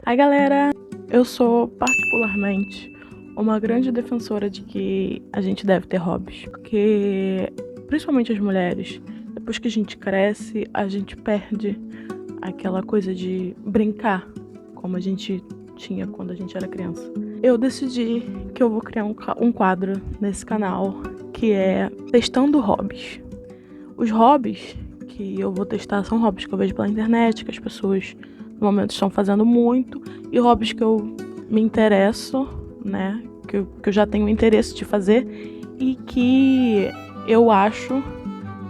Ai galera, eu sou particularmente uma grande defensora de que a gente deve ter hobbies, porque principalmente as mulheres, depois que a gente cresce, a gente perde aquela coisa de brincar como a gente tinha quando a gente era criança. Eu decidi que eu vou criar um quadro nesse canal que é Testando Hobbies. Os hobbies que eu vou testar são hobbies que eu vejo pela internet, que as pessoas no momento estão fazendo muito, e hobbies que eu me interesso, né, que eu já tenho interesse de fazer e que eu acho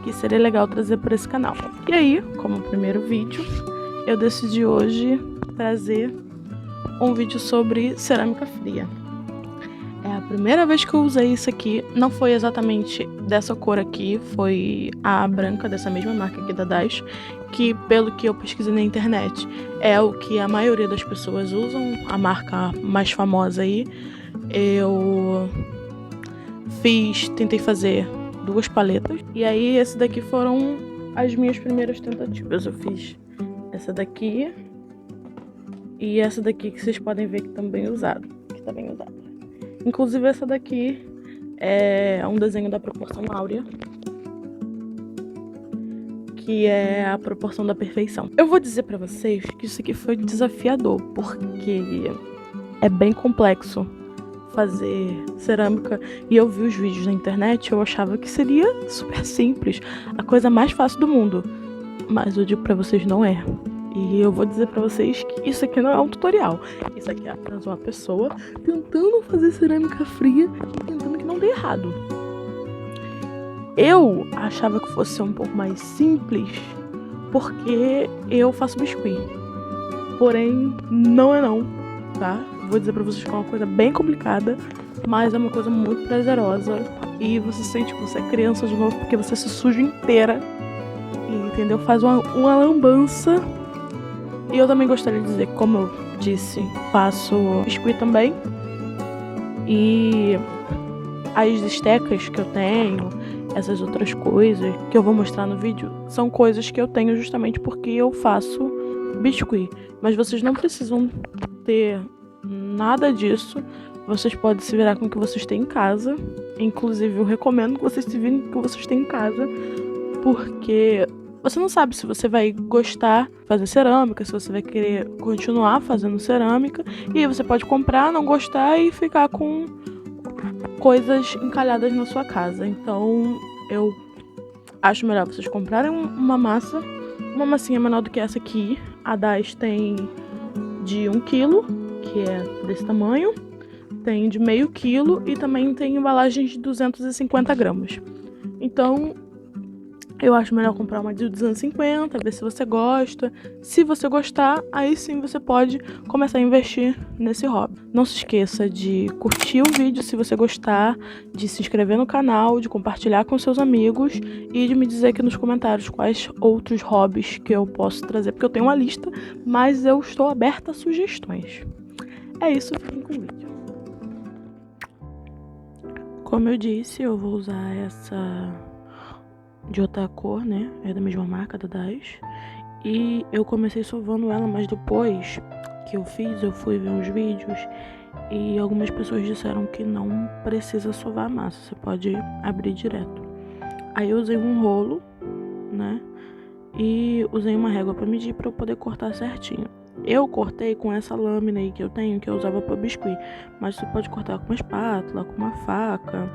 que seria legal trazer para esse canal. E aí, como primeiro vídeo, eu decidi hoje trazer um vídeo sobre cerâmica fria. É a primeira vez que eu usei isso aqui, não foi exatamente dessa cor aqui, foi a branca dessa mesma marca aqui da Daish, que pelo que eu pesquisei na internet é o que a maioria das pessoas usam, a marca mais famosa aí. Eu tentei fazer 2 paletas, e aí esse daqui foram as minhas primeiras tentativas. Eu fiz essa daqui e essa daqui que vocês podem ver que tá bem usado, Inclusive essa daqui é um desenho da proporção áurea, que é a proporção da perfeição. Eu vou dizer pra vocês que isso aqui foi desafiador, porque é bem complexo fazer cerâmica, e eu vi os vídeos na internet, eu achava que seria super simples, a coisa mais fácil do mundo, mas eu digo pra vocês, não é. E eu vou dizer pra vocês que isso aqui não é um tutorial. Isso aqui é apenas uma pessoa tentando fazer cerâmica fria e tentando que não dê errado. Eu achava que fosse um pouco mais simples porque eu faço biscuit. Porém, não é não, tá? Vou dizer pra vocês que é uma coisa bem complicada, mas é uma coisa muito prazerosa. E você sente que você é criança de novo porque você se suja inteira. Entendeu? Faz uma lambança. E eu também gostaria de dizer que, como eu disse, faço biscuit também. E as estecas que eu tenho, essas outras coisas que eu vou mostrar no vídeo, são coisas que eu tenho justamente porque eu faço biscuit. Mas vocês não precisam ter nada disso. Vocês podem se virar com o que vocês têm em casa. Inclusive, eu recomendo que vocês se virem com o que vocês têm em casa, porque você não sabe se você vai gostar de fazer cerâmica, se você vai querer continuar fazendo cerâmica. E aí você pode comprar, não gostar e ficar com coisas encalhadas na sua casa. Então eu acho melhor vocês comprarem uma massa. Uma massinha menor do que essa aqui. A Daish tem de 1 kg, que é desse tamanho. Tem de meio quilo e também tem embalagens de 250 gramas. Então eu acho melhor comprar uma de 250, ver se você gosta. Se você gostar, aí sim você pode começar a investir nesse hobby. Não se esqueça de curtir o vídeo se você gostar, de se inscrever no canal, de compartilhar com seus amigos e de me dizer aqui nos comentários quais outros hobbies que eu posso trazer, porque eu tenho uma lista, mas eu estou aberta a sugestões. É isso, fiquem com o vídeo. Como eu disse, eu vou usar essa de outra cor, né? É da mesma marca, da Daish. E eu comecei sovando ela, mas depois que eu fiz, eu fui ver uns vídeos e algumas pessoas disseram que não precisa sovar a massa, você pode abrir direto. Aí eu usei um rolo, né? E usei uma régua pra medir pra eu poder cortar certinho. Eu cortei com essa lâmina aí que eu tenho, que eu usava pra biscuit, mas você pode cortar com uma espátula, com uma faca,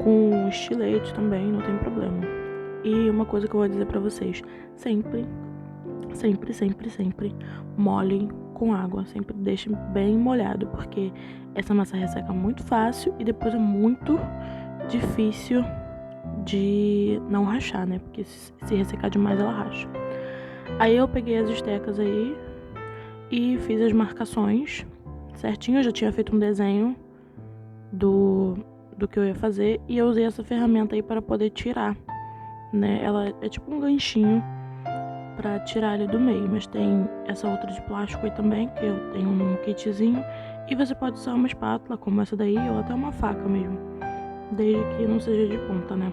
com um estilete também, não tem problema. E uma coisa que eu vou dizer pra vocês, sempre molhem com água, sempre deixem bem molhado, porque essa massa resseca muito fácil e depois é muito difícil de não rachar, né, porque se ressecar demais ela racha. Aí eu peguei as estecas aí e fiz as marcações certinho, eu já tinha feito um desenho do que eu ia fazer e eu usei essa ferramenta aí para poder tirar, né? Ela é tipo um ganchinho pra tirar ele do meio, mas tem essa outra de plástico aí também, que eu tenho num kitzinho, e você pode usar uma espátula como essa daí, ou até uma faca mesmo, desde que não seja de ponta, né?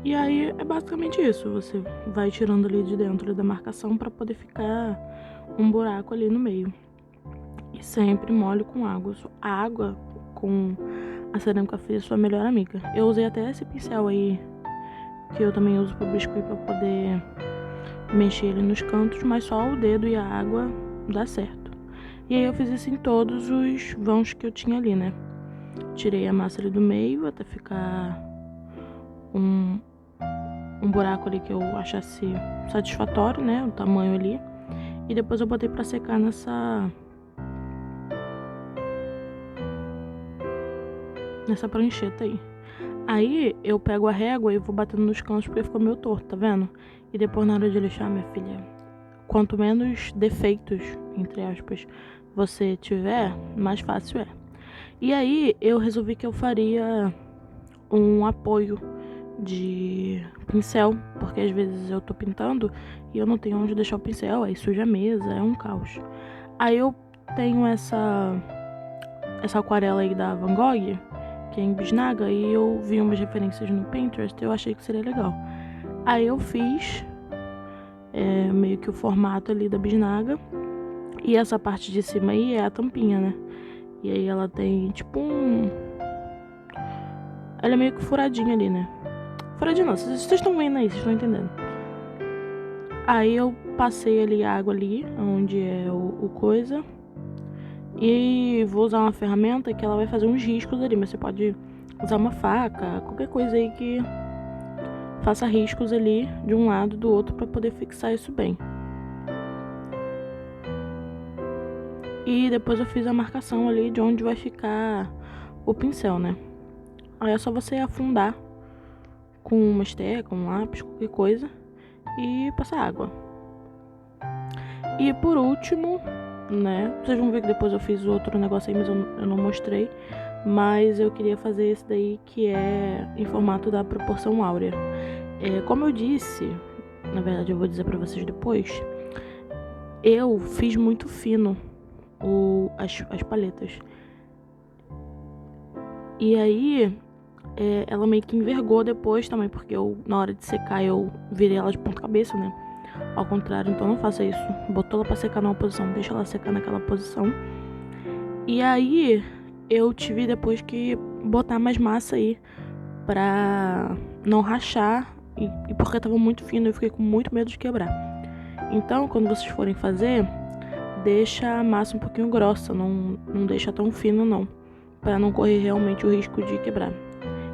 E aí é basicamente isso, você vai tirando ali de dentro da marcação pra poder ficar um buraco ali no meio. E sempre molho com água. A água com a cerâmica fria é sua melhor amiga. Eu usei até esse pincel aí, que eu também uso pro biscuit, pra poder mexer ele nos cantos, mas só o dedo e a água dá certo. E aí eu fiz isso em todos os vãos que eu tinha ali, né? Tirei a massa ali do meio até ficar um buraco ali que eu achasse satisfatório, né? O tamanho ali. E depois eu botei pra secar nessa prancheta aí. Aí eu pego a régua e vou batendo nos cantos porque ficou meio torto, tá vendo? E depois na hora de lixar, minha filha, quanto menos defeitos, entre aspas, você tiver, mais fácil é. E aí eu resolvi que eu faria um apoio de pincel, porque às vezes eu tô pintando e eu não tenho onde deixar o pincel, aí suja a mesa, é um caos. Aí eu tenho essa aquarela aí da Van Gogh, que é em bisnaga, e eu vi umas referências no Pinterest e eu achei que seria legal. Aí eu fiz meio que o formato ali da bisnaga, e essa parte de cima aí é a tampinha, né? E aí ela tem tipo ela é meio que furadinha ali, né? Furadinha não, vocês estão vendo aí, vocês estão entendendo. Aí eu passei ali a água ali, onde é o coisa. E vou usar uma ferramenta que ela vai fazer uns riscos ali, mas você pode usar uma faca, qualquer coisa aí que faça riscos ali de um lado e do outro para poder fixar isso bem. E depois eu fiz a marcação ali de onde vai ficar o pincel, né? Aí é só você afundar com uma esteca, um lápis, qualquer coisa, e passar água. E por último, né? Vocês vão ver que depois eu fiz outro negócio aí, mas eu não mostrei. Mas eu queria fazer esse daí que é em formato da proporção áurea. Como eu disse, na verdade eu vou dizer pra vocês depois, eu fiz muito fino as paletas. E aí ela meio que envergou depois também, porque na hora de secar eu virei ela de ponta cabeça, né? Ao contrário, então não faça isso. Botou ela pra secar numa posição, deixa ela secar naquela posição. E aí eu tive depois que botar mais massa aí pra não rachar e porque tava muito fino, eu fiquei com muito medo de quebrar. Então, quando vocês forem fazer, deixa a massa um pouquinho grossa, não deixa tão fino não, pra não correr realmente o risco de quebrar.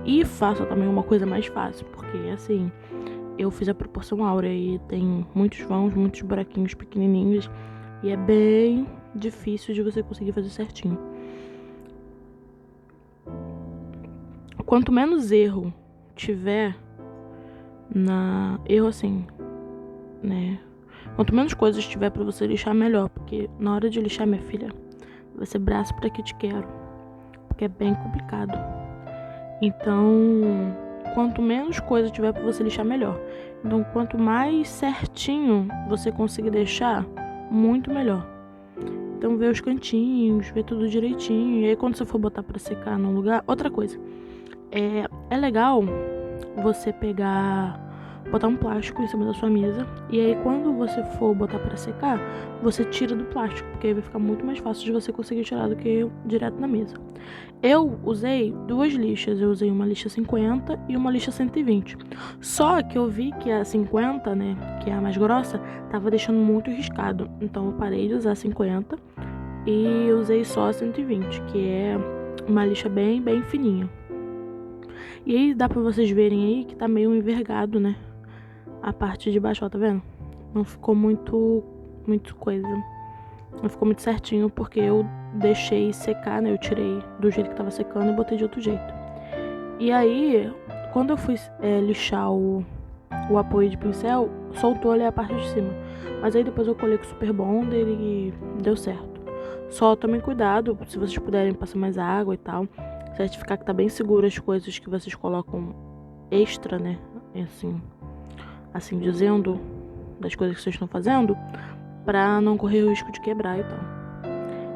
E faça também uma coisa mais fácil, porque assim, eu fiz a proporção áurea e tem muitos vãos, muitos buraquinhos pequenininhos e é bem difícil de você conseguir fazer certinho. Quanto menos erro tiver erro assim, né? Quanto menos coisas tiver pra você lixar, melhor, porque na hora de lixar, minha filha, vai ser braço pra que te quero, porque é bem complicado. Então, quanto menos coisa tiver pra você lixar, melhor. Então, quanto mais certinho você conseguir deixar, muito melhor. Então, vê os cantinhos, vê tudo direitinho. E aí, quando você for botar pra secar num lugar... Outra coisa, é legal você botar um plástico em cima da sua mesa. E aí, quando você for botar pra secar, você tira do plástico, porque aí vai ficar muito mais fácil de você conseguir tirar do que direto na mesa. Eu usei 2 lixas, eu usei uma lixa 50 e uma lixa 120. Só que eu vi que a 50, né, que é a mais grossa, tava deixando muito riscado. Então eu parei de usar a 50 e usei só a 120, que é uma lixa bem, bem fininha. E aí dá pra vocês verem aí que tá meio envergado, né? A parte de baixo, ó, tá vendo? Não ficou muito coisa. Não ficou muito certinho, porque eu deixei secar, né? Eu tirei do jeito que tava secando e botei de outro jeito. E aí, quando eu fui lixar o apoio de pincel, soltou ali a parte de cima. Mas aí depois eu colei com o Super Bonder e deu certo. Só tomem cuidado, se vocês puderem passar mais água e tal. Certificar que tá bem seguro as coisas que vocês colocam extra, né? Assim dizendo, das coisas que vocês estão fazendo, pra não correr o risco de quebrar e tal.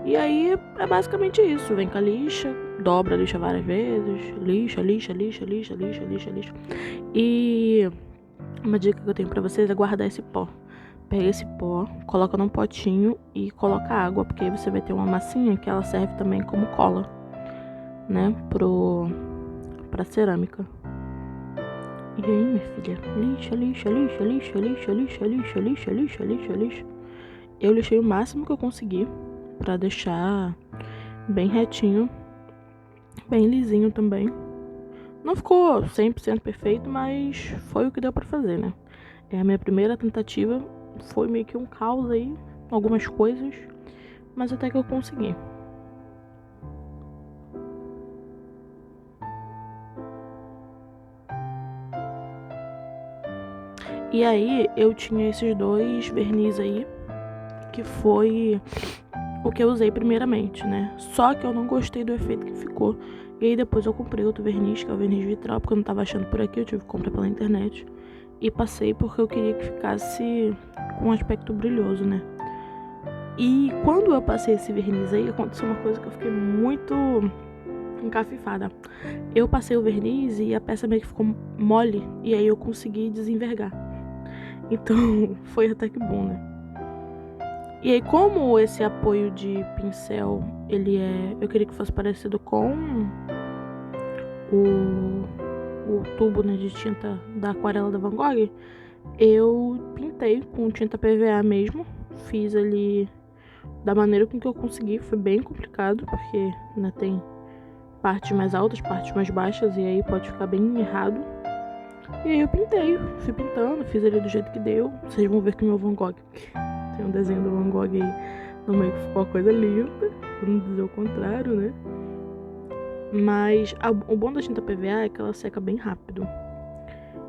E aí é basicamente isso. Vem com a lixa, dobra a lixa várias vezes, lixa. E uma dica que eu tenho pra vocês é guardar esse pó, pega esse pó, coloca num potinho e coloca água, porque aí você vai ter uma massinha que ela serve também como cola, né, pra cerâmica. E aí, minha filha, lixa. Eu lixei o máximo que eu consegui pra deixar bem retinho, bem lisinho também. Não ficou 100% perfeito, mas foi o que deu pra fazer, né? É a minha primeira tentativa, foi meio que um caos aí, algumas coisas, mas até que eu consegui. E aí eu tinha esses dois verniz aí, que foi o que eu usei primeiramente, né? Só que eu não gostei do efeito que ficou. E aí depois eu comprei outro verniz, que é o verniz vitral, porque eu não tava achando por aqui, eu tive que comprar pela internet. E passei porque eu queria que ficasse com um aspecto brilhoso, né? E quando eu passei esse verniz aí, aconteceu uma coisa que eu fiquei muito encafifada. Eu passei o verniz e a peça meio que ficou mole, e aí eu consegui desenvergar. Então, foi até que bom, né? E aí, como esse apoio de pincel, eu queria que fosse parecido com o tubo, né, de tinta da aquarela da Van Gogh, eu pintei com tinta PVA mesmo. Fiz ali da maneira com que eu consegui. Foi bem complicado, porque, né, tem partes mais altas, partes mais baixas, e aí pode ficar bem errado. E aí eu fui pintando, fiz ali do jeito que deu. Vocês vão ver que o meu Van Gogh, tem um desenho do Van Gogh aí no meio que ficou uma coisa linda, pra não dizer o contrário, né? Mas o bom da tinta PVA é que ela seca bem rápido.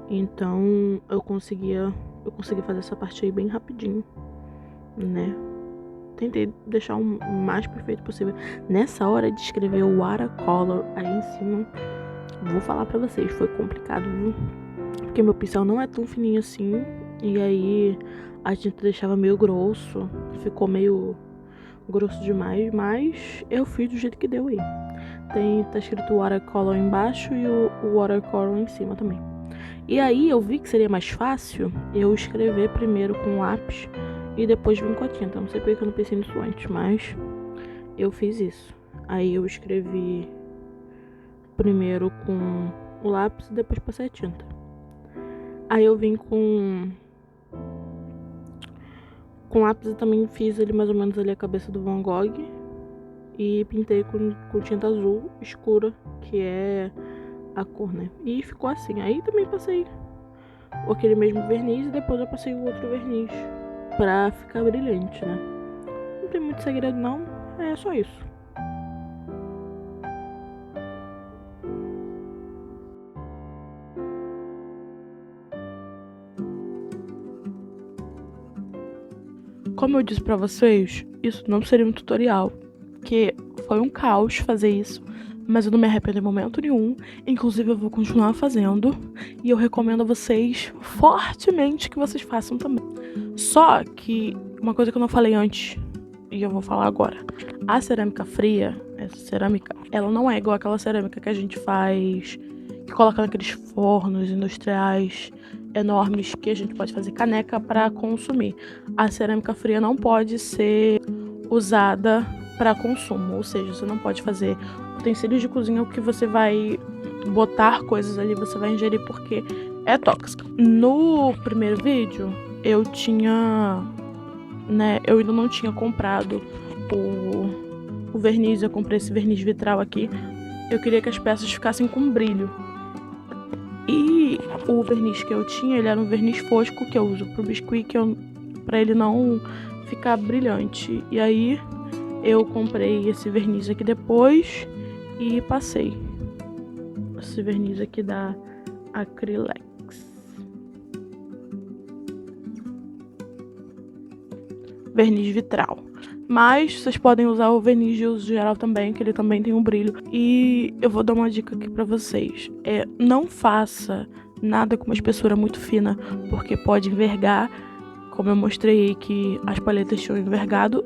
Então eu consegui fazer essa parte aí bem rapidinho, né? Tentei deixar o mais perfeito possível. Nessa hora de escrever o watercolor aí em cima, vou falar pra vocês, foi complicado, viu? Porque meu pincel não é tão fininho assim. E aí a tinta deixava meio grosso. Ficou meio grosso demais. Mas eu fiz do jeito que deu aí. Tá escrito watercolor embaixo e o watercolor em cima também. E aí eu vi que seria mais fácil eu escrever primeiro com lápis e depois vir com a tinta. Não sei porque eu não pensei nisso antes, mas eu fiz isso. Aí eu escrevi primeiro com o lápis e depois passei a tinta. Aí eu vim com lápis e também fiz ali mais ou menos ali a cabeça do Van Gogh. E pintei com tinta azul escura, que é a cor, né? E ficou assim. Aí também passei aquele mesmo verniz e depois eu passei o outro verniz pra ficar brilhante, né? Não tem muito segredo não, é só isso. Como eu disse pra vocês, isso não seria um tutorial, porque foi um caos fazer isso, mas eu não me arrependo em momento nenhum. Inclusive eu vou continuar fazendo e eu recomendo a vocês fortemente que vocês façam também. Só que uma coisa que eu não falei antes e eu vou falar agora: a cerâmica fria, essa cerâmica, ela não é igual aquela cerâmica que a gente faz, que coloca naqueles fornos industriais enormes que a gente pode fazer caneca para consumir. A cerâmica fria não pode ser usada para consumo, ou seja, você não pode fazer utensílios de cozinha que você vai botar coisas ali, você vai ingerir porque é tóxico. No primeiro vídeo eu tinha, né, eu ainda não tinha comprado o verniz, eu comprei esse verniz vitral aqui. Eu queria que as peças ficassem com brilho. E o verniz que eu tinha, ele era um verniz fosco que eu uso pro biscuit, pra ele não ficar brilhante. E aí eu comprei esse verniz aqui depois e passei. Esse verniz aqui da Acrylex. Verniz vitral. Mas vocês podem usar o verniz de uso geral também, que ele também tem um brilho. E eu vou dar uma dica aqui pra vocês. Não faça nada com uma espessura muito fina, porque pode envergar, como eu mostrei aí que as paletas tinham envergado.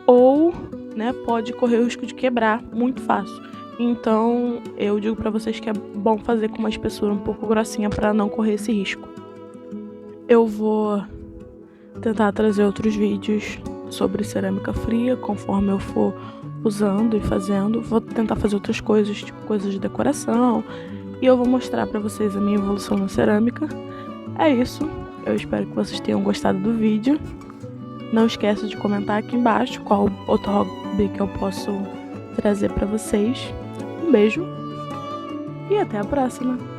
Ou, né, pode correr o risco de quebrar muito fácil. Então, eu digo pra vocês que é bom fazer com uma espessura um pouco grossinha pra não correr esse risco. Eu vou tentar trazer outros vídeos sobre cerâmica fria, conforme eu for usando e fazendo. Vou tentar fazer outras coisas, tipo coisas de decoração, e eu vou mostrar pra vocês a minha evolução na cerâmica. É isso, eu espero que vocês tenham gostado do vídeo. Não esqueça de comentar aqui embaixo qual outro hobby que eu posso trazer pra vocês. Um beijo e até a próxima!